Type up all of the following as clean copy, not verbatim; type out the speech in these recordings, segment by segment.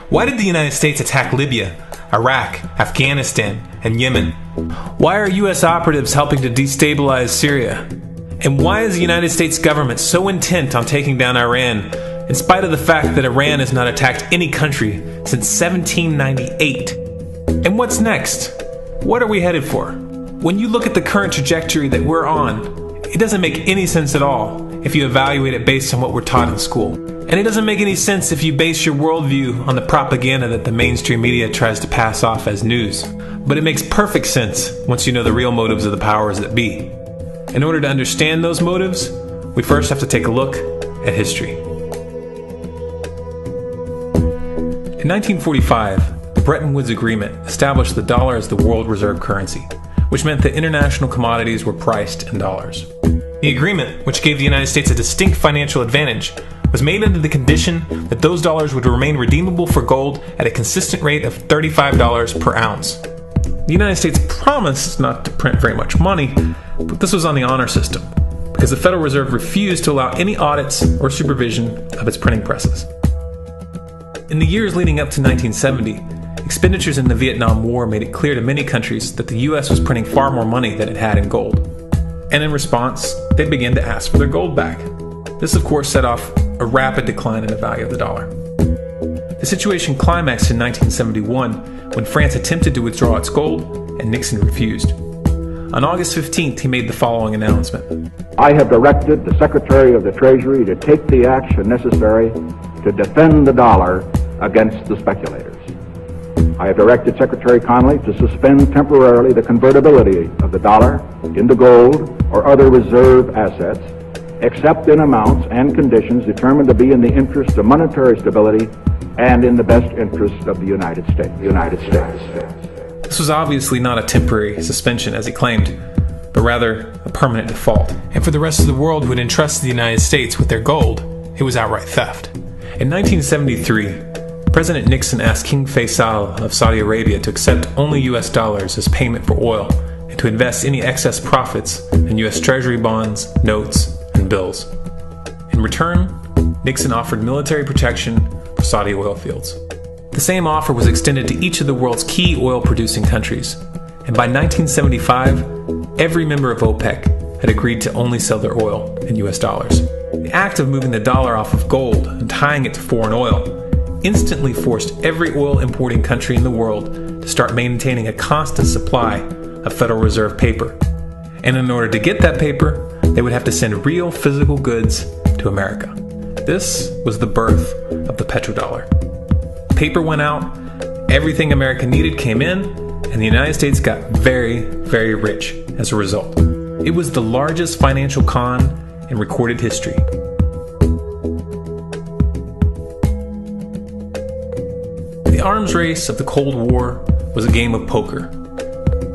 Why did the United States attack Libya, Iraq, Afghanistan, and Yemen? Why are U.S. operatives helping to destabilize Syria? And why is the United States government so intent on taking down Iran, in spite of the fact that Iran has not attacked any country since 1798? And what's next? What are we headed for? When you look at the current trajectory that we're on, it doesn't make any sense at all if you evaluate it based on what we're taught in school. And it doesn't make any sense if you base your worldview on the propaganda that the mainstream media tries to pass off as news. But it makes perfect sense once you know the real motives of the powers that be. In order to understand those motives, we first have to take a look at history. In 1945, the Bretton Woods Agreement established the dollar as the world reserve currency, which meant that international commodities were priced in dollars. The agreement, which gave the United States a distinct financial advantage, was made under the condition that those dollars would remain redeemable for gold at a consistent rate of $35 per ounce. The United States promised not to print very much money, but this was on the honor system, because the Federal Reserve refused to allow any audits or supervision of its printing presses. In the years leading up to 1970, expenditures in the Vietnam War made it clear to many countries that the U.S. was printing far more money than it had in gold. And in response, they began to ask for their gold back. This, of course, set off a rapid decline in the value of the dollar. The situation climaxed in 1971 when France attempted to withdraw its gold and Nixon refused. On August 15th, he made the following announcement. I have directed the Secretary of the Treasury to take the action necessary to defend the dollar against the speculators. I have directed Secretary Connally to suspend temporarily the convertibility of the dollar into gold or other reserve assets, except in amounts and conditions determined to be in the interest of monetary stability and in the best interest of the United States. This was obviously not a temporary suspension, as he claimed, but rather a permanent default. And for the rest of the world who had entrusted the United States with their gold, it was outright theft. In 1973, President Nixon asked King Faisal of Saudi Arabia to accept only U.S. dollars as payment for oil and to invest any excess profits in U.S. Treasury bonds, notes, and bills. In return, Nixon offered military protection for Saudi oil fields. The same offer was extended to each of the world's key oil-producing countries, and by 1975, every member of OPEC had agreed to only sell their oil in U.S. dollars. The act of moving the dollar off of gold and tying it to foreign oil instantly forced every oil-importing country in the world to start maintaining a constant supply of Federal Reserve paper. And in order to get that paper, they would have to send real physical goods to America. This was the birth of the petrodollar. Paper went out, everything America needed came in, and the United States got very, very rich as a result. It was the largest financial con in recorded history. The arms race of the Cold War was a game of poker.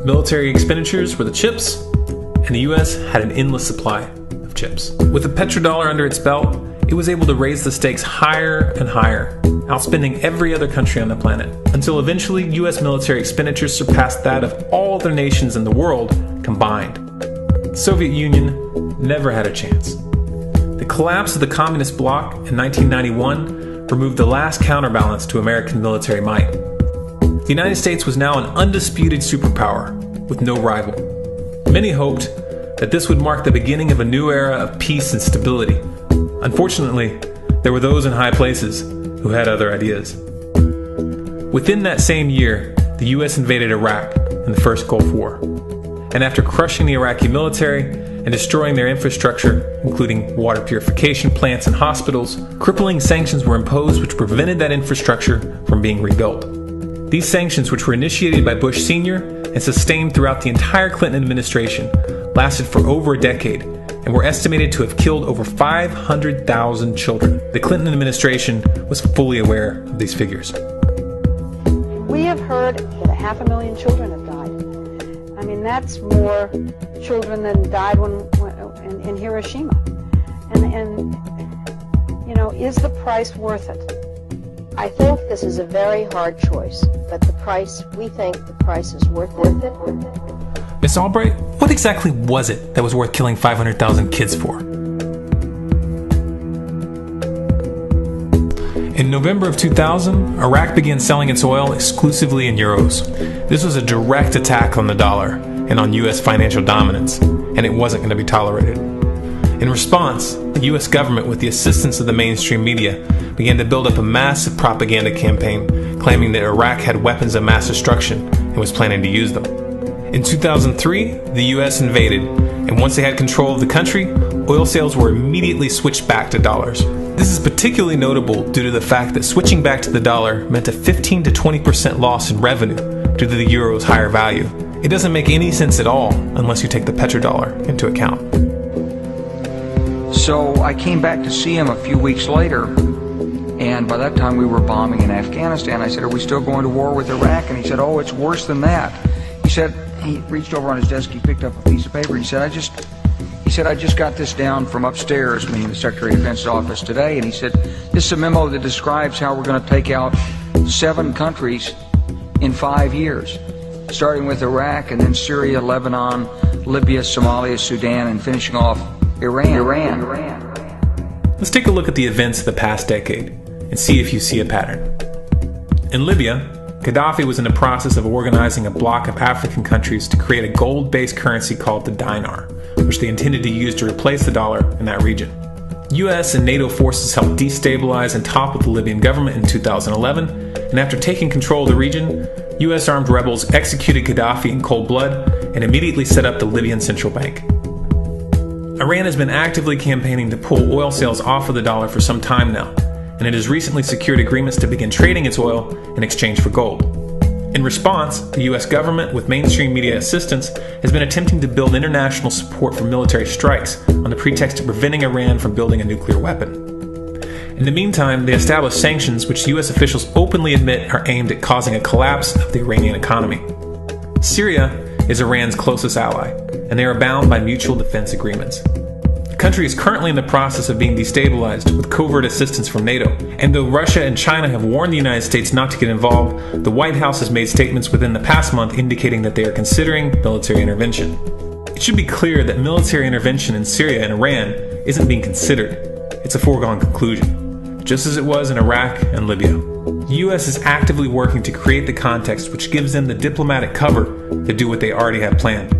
Military expenditures were the chips, and the U.S. had an endless supply of chips. With the petrodollar under its belt, it was able to raise the stakes higher and higher, outspending every other country on the planet, until eventually U.S. military expenditures surpassed that of all other nations in the world combined. The Soviet Union never had a chance. The collapse of the communist bloc in 1991 removed the last counterbalance to American military might. The United States was now an undisputed superpower with no rival. Many hoped that this would mark the beginning of a new era of peace and stability. Unfortunately, there were those in high places who had other ideas. Within that same year, the U.S. invaded Iraq in the first Gulf War. And after crushing the Iraqi military and destroying their infrastructure, including water purification plants and hospitals, crippling sanctions were imposed which prevented that infrastructure from being rebuilt. These sanctions, which were initiated by Bush Sr. and sustained throughout the entire Clinton administration, lasted for over a decade and were estimated to have killed over 500,000 children. The Clinton administration was fully aware of these figures. We have heard that 500,000 children have died. I mean, that's more children than died in Hiroshima. And you know, is the price worth it? I think this is a very hard choice, but we think the price is worth it. Miss Albright, what exactly was it that was worth killing 500,000 kids for? In In November of 2000, Iraq began selling its oil exclusively in euros. This was a direct attack on the dollar and on U.S. financial dominance, and it wasn't going to be tolerated. In response, the U.S. government, with the assistance of the mainstream media, began to build up a massive propaganda campaign claiming that Iraq had weapons of mass destruction and was planning to use them. In 2003, the U.S. invaded, and once they had control of the country, oil sales were immediately switched back to dollars. This is particularly notable due to the fact that switching back to the dollar meant a 15 to 20% loss in revenue due to the euro's higher value. It doesn't make any sense at all unless you take the petrodollar into account. So I came back to see him a few weeks later, and by that time we were bombing in Afghanistan. I said, "Are we still going to war with Iraq?" And he said, "Oh, it's worse than that." He said, he reached over on his desk, he picked up a piece of paper, and he said, I just got this down from upstairs, meaning the Secretary of Defense's office today, and he said, "This is a memo that describes how we're going to take out 7 countries in 5 years, starting with Iraq, and then Syria, Lebanon, Libya, Somalia, Sudan, and finishing off Iran. Let's take a look at the events of the past decade and see if you see a pattern. In Libya, Gaddafi was in the process of organizing a bloc of African countries to create a gold-based currency called the dinar, which they intended to use to replace the dollar in that region. US and NATO forces helped destabilize and topple the Libyan government in 2011, and after taking control of the region, US armed rebels executed Gaddafi in cold blood and immediately set up the Libyan Central Bank. Iran has been actively campaigning to pull oil sales off of the dollar for some time now, and it has recently secured agreements to begin trading its oil in exchange for gold. In response, the US government, with mainstream media assistance, has been attempting to build international support for military strikes on the pretext of preventing Iran from building a nuclear weapon. In the meantime, they established sanctions which US officials openly admit are aimed at causing a collapse of the Iranian economy. Syria is Iran's closest ally, and they are bound by mutual defense agreements. The country is currently in the process of being destabilized with covert assistance from NATO, and though Russia and China have warned the United States not to get involved, the White House has made statements within the past month indicating that they are considering military intervention. It should be clear that military intervention in Syria and Iran isn't being considered. It's a foregone conclusion, just as it was in Iraq and Libya. The US is actively working to create the context which gives them the diplomatic cover to do what they already have planned.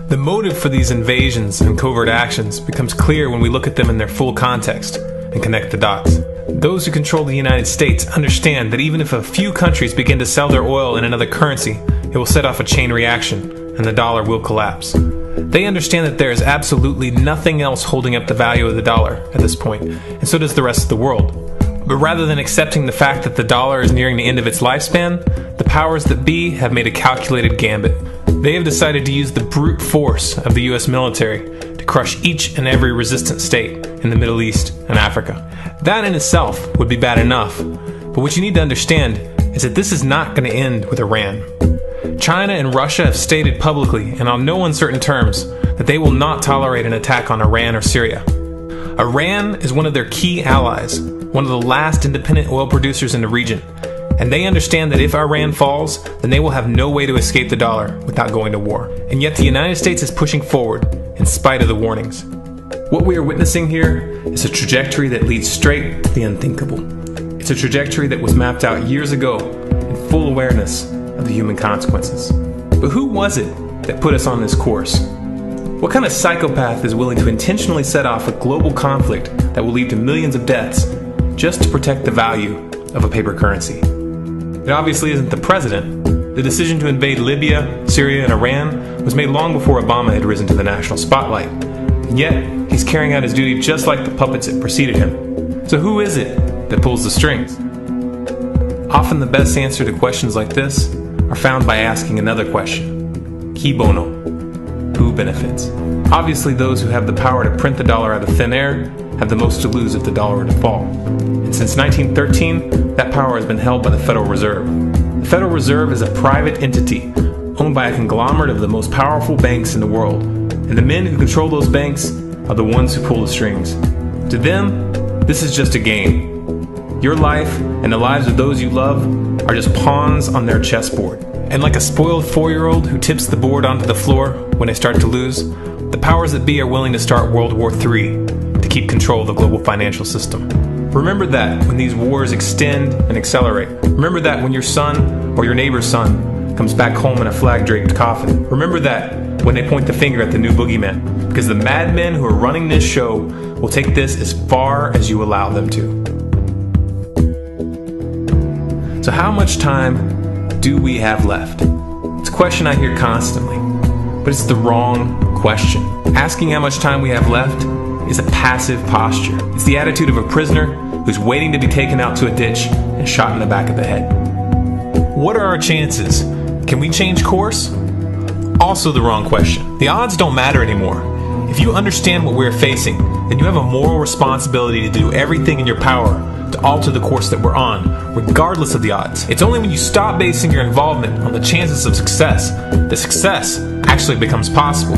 The motive for these invasions and covert actions becomes clear when we look at them in their full context and connect the dots. Those who control the United States understand that even if a few countries begin to sell their oil in another currency, it will set off a chain reaction and the dollar will collapse. They understand that there is absolutely nothing else holding up the value of the dollar at this point, and so does the rest of the world. But rather than accepting the fact that the dollar is nearing the end of its lifespan, the powers that be have made a calculated gambit. They have decided to use the brute force of the US military to crush each and every resistant state in the Middle East and Africa. That in itself would be bad enough, but what you need to understand is that this is not going to end with Iran. China and Russia have stated publicly and on no uncertain terms that they will not tolerate an attack on Iran or Syria. Iran is one of their key allies, one of the last independent oil producers in the region, and they understand that if Iran falls, then they will have no way to escape the dollar without going to war. And yet the United States is pushing forward in spite of the warnings. What we are witnessing here is a trajectory that leads straight to the unthinkable. It's a trajectory that was mapped out years ago in full awareness of the human consequences. But who was it that put us on this course? What kind of psychopath is willing to intentionally set off a global conflict that will lead to millions of deaths just to protect the value of a paper currency? It obviously isn't the president. The decision to invade Libya, Syria, and Iran was made long before Obama had risen to the national spotlight. And yet, he's carrying out his duty just like the puppets that preceded him. So who is it that pulls the strings? Often the best answer to questions like this are found by asking another question. Qui bono? Who benefits? Obviously, those who have the power to print the dollar out of thin air have the most to lose if the dollar were to fall. And since 1913, that power has been held by the Federal Reserve. The Federal Reserve is a private entity owned by a conglomerate of the most powerful banks in the world. And the men who control those banks are the ones who pull the strings. To them, this is just a game. Your life and the lives of those you love are just pawns on their chessboard. And like a spoiled 4-year-old who tips the board onto the floor when they start to lose, the powers that be are willing to start World War III to keep control of the global financial system. Remember that when these wars extend and accelerate. Remember that when your son or your neighbor's son comes back home in a flag-draped coffin. Remember that when they point the finger at the new boogeyman, because the madmen who are running this show will take this as far as you allow them to. So how much time do we have left? It's a question I hear constantly, but it's the wrong question. Asking how much time we have left is a passive posture. It's the attitude of a prisoner who's waiting to be taken out to a ditch and shot in the back of the head. What are our chances? Can we change course? Also the wrong question. The odds don't matter anymore. If you understand what we're facing, then you have a moral responsibility to do everything in your power to alter the course that we're on, regardless of the odds. It's only when you stop basing your involvement on the chances of success that success actually becomes possible.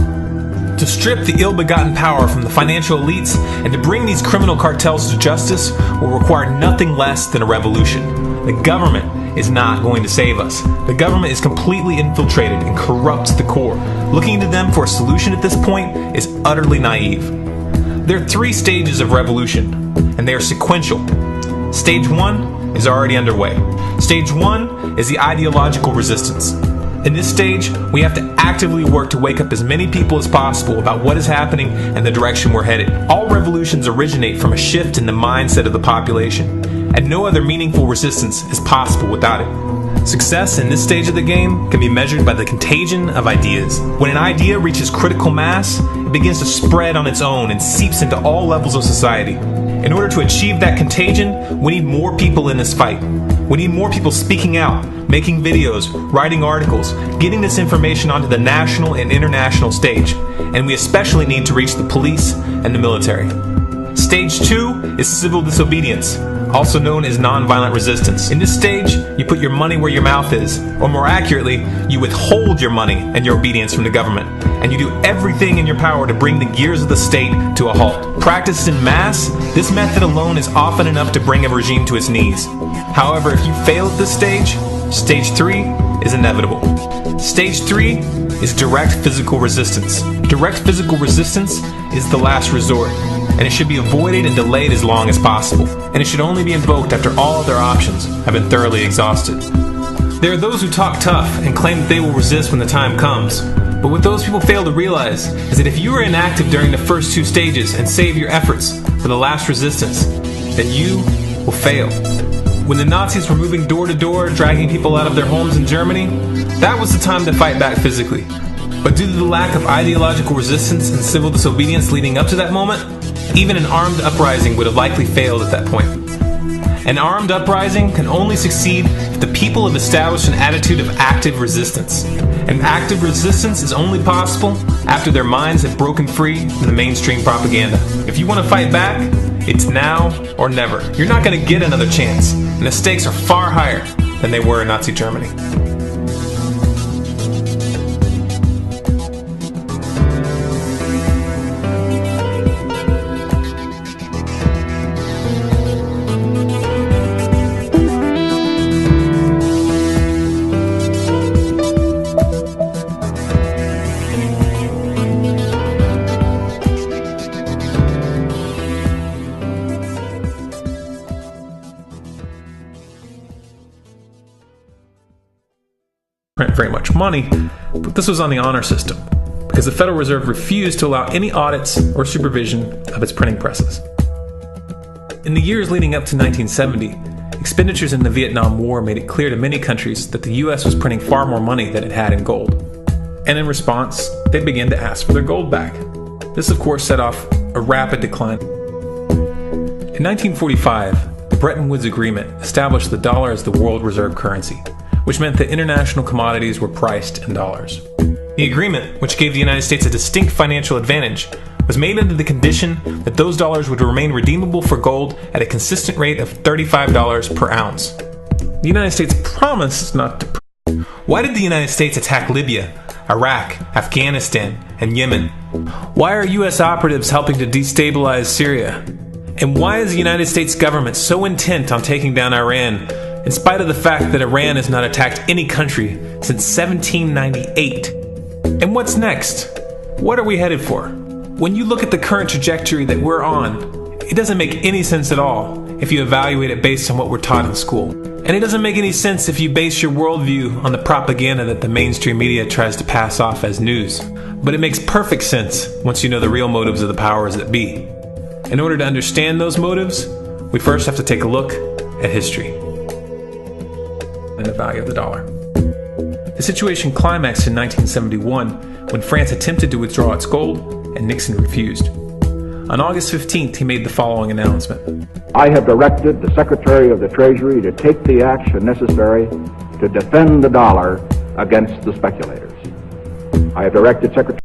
To strip the ill-begotten power from the financial elites and to bring these criminal cartels to justice will require nothing less than a revolution. The government is not going to save us. The government is completely infiltrated and corrupt to the core. Looking to them for a solution at this point is utterly naive. There are 3 stages of revolution, and they are sequential. Stage 1 is already underway. Stage 1 is the ideological resistance. In this stage, we have to actively work to wake up as many people as possible about what is happening and the direction we're headed. All revolutions originate from a shift in the mindset of the population, and no other meaningful resistance is possible without it. Success in this stage of the game can be measured by the contagion of ideas. When an idea reaches critical mass, it begins to spread on its own and seeps into all levels of society. In order to achieve that contagion, we need more people in this fight. We need more people speaking out, making videos, writing articles, getting this information onto the national and international stage. And we especially need to reach the police and the military. Stage 2 is civil disobedience, also known as nonviolent resistance. In this stage, you put your money where your mouth is, or more accurately, you withhold your money and your obedience from the government, and you do everything in your power to bring the gears of the state to a halt. Practiced in mass, this method alone is often enough to bring a regime to its knees. However, if you fail at this stage, Stage 3 is inevitable. Stage 3 is direct physical resistance. Direct physical resistance is the last resort, and it should be avoided and delayed as long as possible, and it should only be invoked after all other options have been thoroughly exhausted. There are those who talk tough and claim that they will resist when the time comes, but what those people fail to realize is that if you are inactive during the first 2 stages and save your efforts for the last resistance, then you will fail. When the Nazis were moving door to door, dragging people out of their homes in Germany, that was the time to fight back physically. But due to the lack of ideological resistance and civil disobedience leading up to that moment, even an armed uprising would have likely failed at that point. An armed uprising can only succeed if the people have established an attitude of active resistance. And active resistance is only possible after their minds have broken free from the mainstream propaganda. If you want to fight back, it's now or never. You're not going to get another chance, and the stakes are far higher than they were in Nazi Germany. Print very much money, but this was on the honor system because the Federal Reserve refused to allow any audits or supervision of its printing presses. In the years leading up to 1970, expenditures in the Vietnam War made it clear to many countries that the US was printing far more money than it had in gold. And in response, they began to ask for their gold back. This of course set off a rapid decline. In 1945, the Bretton Woods Agreement established the dollar as the world reserve currency, which meant that international commodities were priced in dollars. The agreement, which gave the United States a distinct financial advantage, was made under the condition that those dollars would remain redeemable for gold at a consistent rate of $35 per ounce. The United States promised not to. Why did the United States attack Libya, Iraq, Afghanistan, and Yemen? Why are US operatives helping to destabilize Syria? And why is the United States government so intent on taking down Iran, in spite of the fact that Iran has not attacked any country since 1798? And what's next? What are we headed for? When you look at the current trajectory that we're on, it doesn't make any sense at all. if you evaluate it based on what we're taught in school. And it doesn't make any sense if you base your worldview on the propaganda that the mainstream media tries to pass off as news. But it makes perfect sense once you know the real motives of the powers that be. In order to understand those motives, we first have to take a look at history and the value of the dollar. The situation climaxed in 1971 when France attempted to withdraw its gold and Nixon refused. On August 15th, he made the following announcement. I have directed the Secretary of the Treasury to take the action necessary to defend the dollar against the speculators. I have directed Secretary